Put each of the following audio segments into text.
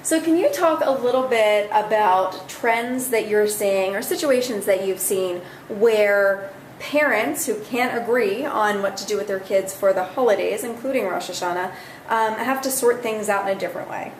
So can you talk a little bit about trends that you're seeing or situations that you've seen where parents who can't agree on what to do with their kids for the holidays, including Rosh Hashanah, have to sort things out in a different way?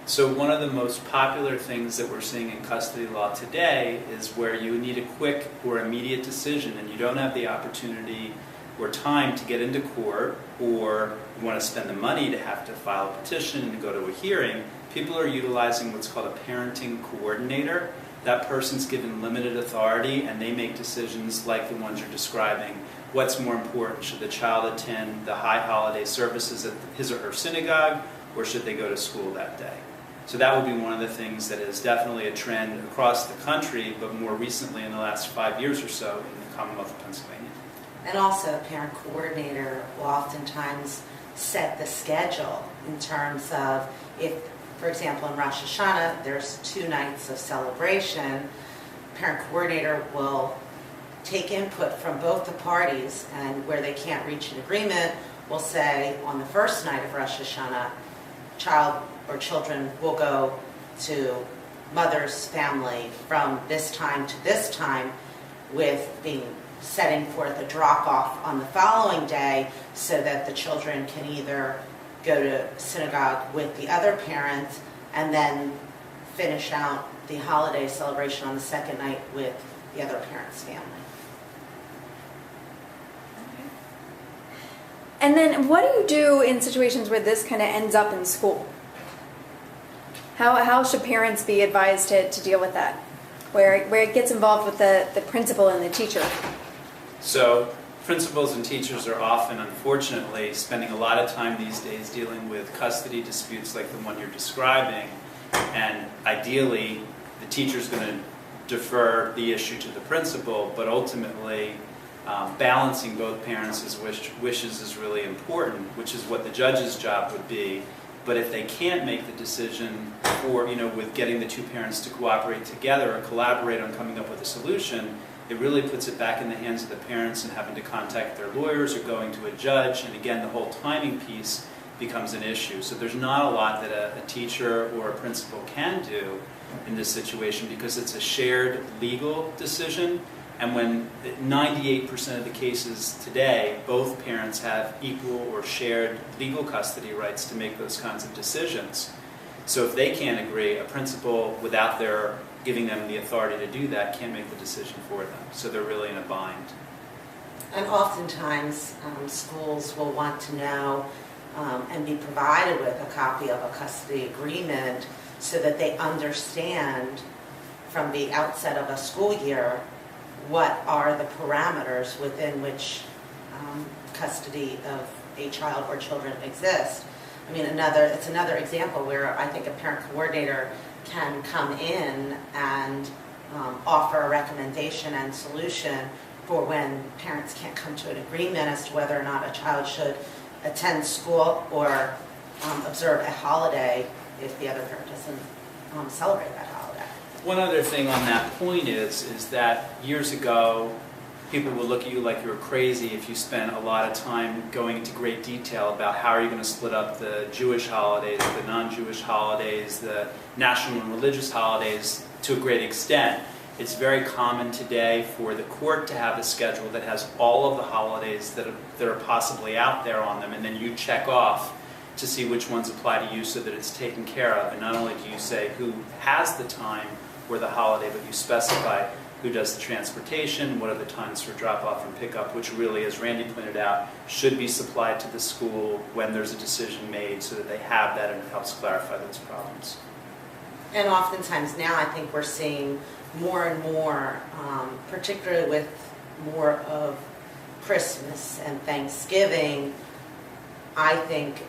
So one of the most popular things that we're seeing in custody law today is where you need a quick or immediate decision and you don't have the opportunity or time to get into court, or you want to spend the money to have to file a petition and go to a hearing. People are utilizing what's called a parenting coordinator. That person's given limited authority and they make decisions like the ones you're describing. What's more important? Should the child attend the high holiday services at his or her synagogue, or should they go to school that day? So that would be one of the things that is definitely a trend across the country, but more recently in the last 5 years or so in the Commonwealth of Pennsylvania. And also a parent coordinator will oftentimes set the schedule in terms of if, for example, in Rosh Hashanah, there's 2 nights of celebration. Parent coordinator will take input from both the parties, and where they can't reach an agreement, will say on the first night of Rosh Hashanah, child or children will go to mother's family from this time to this time, with setting forth a drop-off on the following day so that the children can either go to synagogue with the other parent and then finish out the holiday celebration on the second night with the other parent's family. And then what do you do in situations where this kind of ends up in school? How should parents be advised to deal with that, where it gets involved with the principal and the teacher? So principals and teachers are often, unfortunately, spending a lot of time these days dealing with custody disputes like the one you're describing, and ideally the teacher's going to defer the issue to the principal, but ultimately balancing both parents' wishes is really important, which is what the judge's job would be. But if they can't make the decision with getting the 2 parents to cooperate together or collaborate on coming up with a solution, it really puts it back in the hands of the parents and having to contact their lawyers or going to a judge. And again, the whole timing piece becomes an issue. So there's not a lot that a teacher or a principal can do in this situation because it's a shared legal decision. And when 98% of the cases today, both parents have equal or shared legal custody rights to make those kinds of decisions. So if they can't agree, a principal, without their giving them the authority to do that, can't make the decision for them. So they're really in a bind. And oftentimes schools will want to know and be provided with a copy of a custody agreement so that they understand from the outset of a school year what are the parameters within which custody of a child or children exist. I mean, it's another example where I think a parent coordinator can come in and offer a recommendation and solution for when parents can't come to an agreement as to whether or not a child should attend school or observe a holiday if the other parent doesn't celebrate that holiday. One other thing on that point is that years ago, people would look at you like you were crazy if you spent a lot of time going into great detail about how are you going to split up the Jewish holidays, the non-Jewish holidays, the national and religious holidays to a great extent. It's very common today for the court to have a schedule that has all of the holidays that are possibly out there on them, and then you check off to see which ones apply to you so that it's taken care of. And not only do you say who has the time or the holiday, but you specify who does the transportation, what are the times for drop-off and pickup, which really, as Randy pointed out, should be supplied to the school when there's a decision made so that they have that and it helps clarify those problems. And oftentimes now I think we're seeing more and more, particularly with more of Christmas and Thanksgiving, I think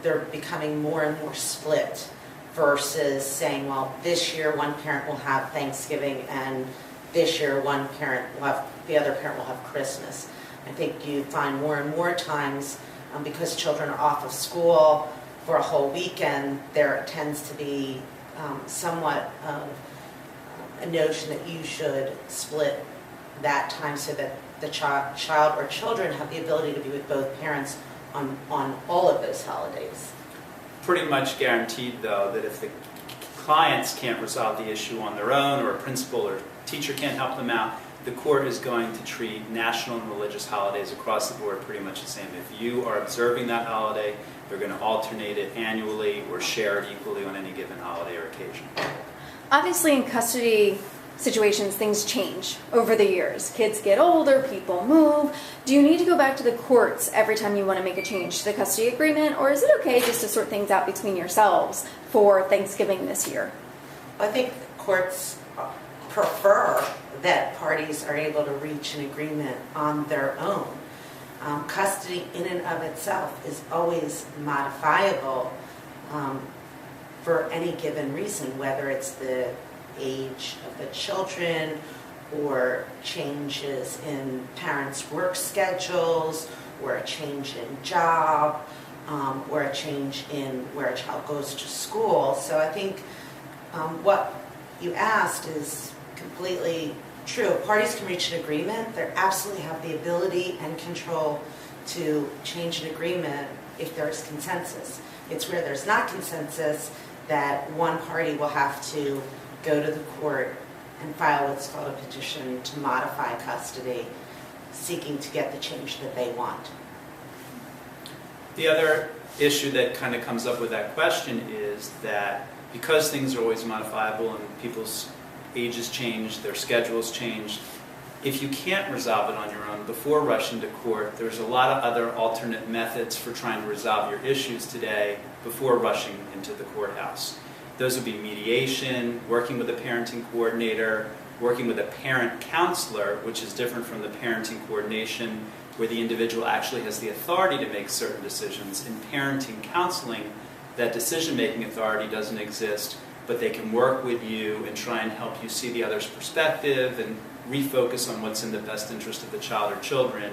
they're becoming more and more split versus saying, well, this year one parent will have Thanksgiving and this year the other parent will have Christmas. I think you find more and more times because children are off of school for a whole weekend, there tends to be somewhat of a notion that you should split that time so that the child or children have the ability to be with both parents on all of those holidays. Pretty much guaranteed, though, that if the clients can't resolve the issue on their own, or a principal or teacher can't help them out, the court is going to treat national and religious holidays across the board pretty much the same. If you are observing that holiday, they're going to alternate it annually or share it equally on any given holiday or occasion. Obviously, in custody situations, things change over the years. Kids get older, people move. Do you need to go back to the courts every time you want to make a change to the custody agreement, or is it okay just to sort things out between yourselves for Thanksgiving this year? I think courts prefer that parties are able to reach an agreement on their own. Custody in and of itself is always modifiable for any given reason, whether it's the age of the children or changes in parents' work schedules or a change in job or a change in where a child goes to school. So I think what you asked is completely true. Parties can reach an agreement. They absolutely have the ability and control to change an agreement if there's consensus. It's where there's not consensus that one party will have to go to the court and file what's called a petition to modify custody, seeking to get the change that they want. The other issue that kind of comes up with that question is that because things are always modifiable and people's ages change, their schedules change, if you can't resolve it on your own before rushing to court, there's a lot of other alternate methods for trying to resolve your issues today before rushing into the courthouse. Those would be mediation, working with a parenting coordinator, working with a parent counselor, which is different from the parenting coordination, where the individual actually has the authority to make certain decisions. In parenting counseling, that decision-making authority doesn't exist, but they can work with you and try and help you see the other's perspective and refocus on what's in the best interest of the child or children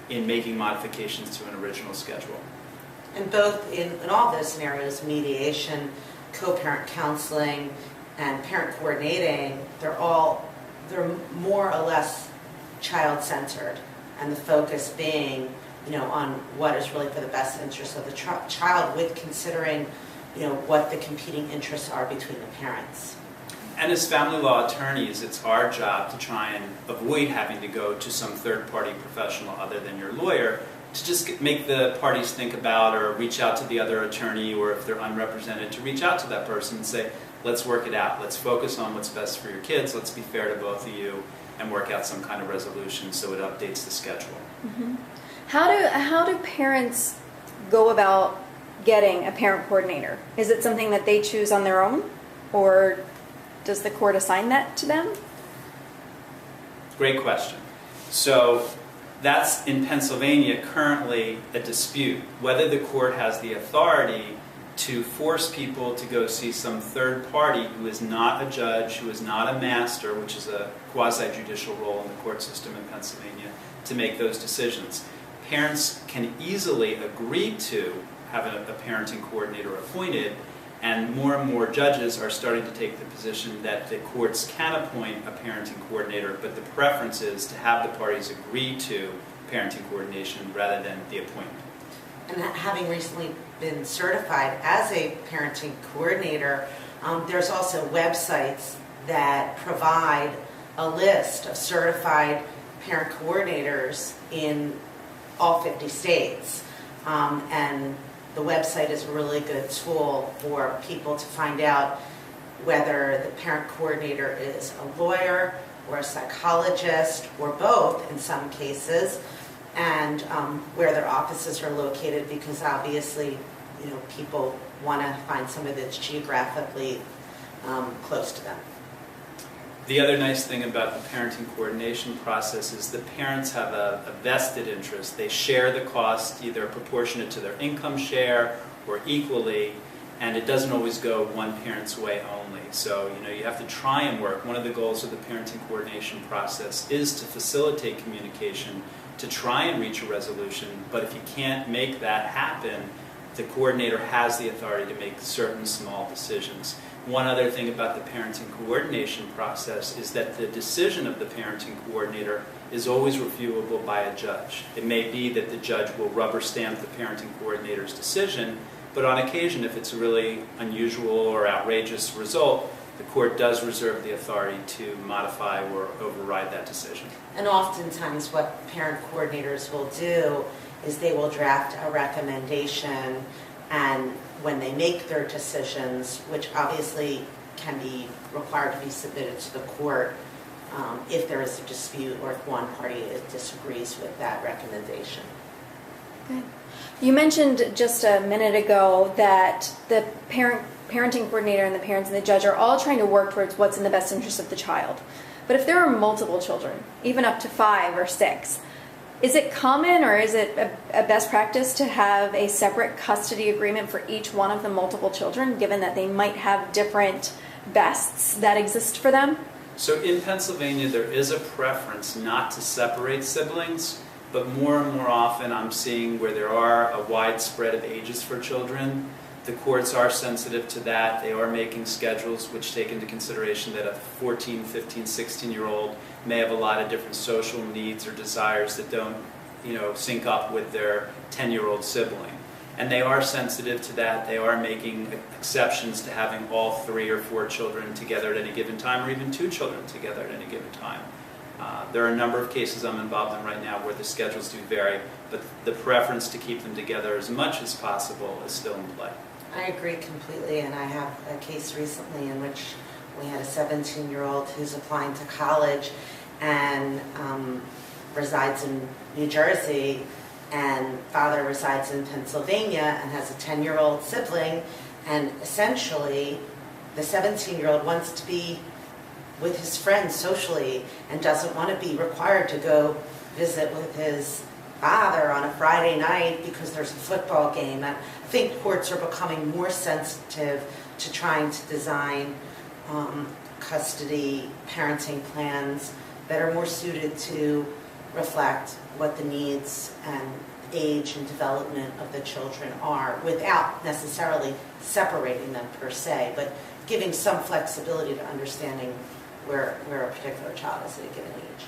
in making modifications to an original schedule. And both in all those scenarios, mediation, co-parent counseling, and parent coordinating, they're more or less child-centered, and the focus being, on what is really for the best interest of the child, with considering, what the competing interests are between the parents. And as family law attorneys, it's our job to try and avoid having to go to some third-party professional other than your lawyer to just make the parties think about or reach out to the other attorney, or if they're unrepresented, to reach out to that person and say, let's work it out. Let's focus on what's best for your kids. Let's be fair to both of you and work out some kind of resolution so it updates the schedule. Mm-hmm. How do parents go about getting a parent coordinator? Is it something that they choose on their own, or does the court assign that to them? Great question. So that's in Pennsylvania currently a dispute, whether the court has the authority to force people to go see some third party who is not a judge, who is not a master, which is a quasi-judicial role in the court system in Pennsylvania, to make those decisions. Parents can easily agree to have a parenting coordinator appointed, and more judges are starting to take the position that the courts can appoint a parenting coordinator, but the preference is to have the parties agree to parenting coordination rather than the appointment. And having recently been certified as a parenting coordinator, there's also websites that provide a list of certified parent coordinators in all 50 states. And the website is a really good tool for people to find out whether the parent coordinator is a lawyer or a psychologist or both in some cases, and where their offices are located, because obviously, people want to find somebody that's geographically close to them. The other nice thing about the parenting coordination process is the parents have a vested interest. They share the cost, either proportionate to their income share or equally, and it doesn't always go one parent's way only. So, you have to try and work. One of the goals of the parenting coordination process is to facilitate communication, to try and reach a resolution, but if you can't make that happen, the coordinator has the authority to make certain small decisions. One other thing about the parenting coordination process is that the decision of the parenting coordinator is always reviewable by a judge. It may be that the judge will rubber stamp the parenting coordinator's decision, But on occasion, if it's a really unusual or outrageous result, the court does reserve the authority to modify or override that decision. And oftentimes what parent coordinators will do is they will draft a recommendation, and when they make their decisions, which obviously can be required to be submitted to the court if there is a dispute or if one party disagrees with that recommendation. Good. You mentioned just a minute ago that the parenting coordinator and the parents and the judge are all trying to work towards what's in the best interest of the child. But if there are multiple children, even up to 5 or 6, is it common or is it a best practice to have a separate custody agreement for each one of the multiple children, given that they might have different bests that exist for them? So in Pennsylvania, there is a preference not to separate siblings, but more and more often I'm seeing where there are a wide spread of ages for children. The courts are sensitive to that. They are making schedules which take into consideration that a 14, 15, 16-year-old may have a lot of different social needs or desires that don't, sync up with their 10-year-old sibling. And they are sensitive to that. They are making exceptions to having all 3 or 4 children together at any given time, or even 2 children together at any given time. There are a number of cases I'm involved in right now where the schedules do vary, but the preference to keep them together as much as possible is still in play. I agree completely, and I have a case recently in which we had a 17-year-old who's applying to college and resides in New Jersey, and father resides in Pennsylvania and has a 10-year-old sibling, and essentially the 17-year-old wants to be with his friends socially and doesn't want to be required to go visit with his father on a Friday night because there's a football game. And I think courts are becoming more sensitive to trying to design custody parenting plans that are more suited to reflect what the needs and age and development of the children are, without necessarily separating them per se, but giving some flexibility to understanding where a particular child is at a given age.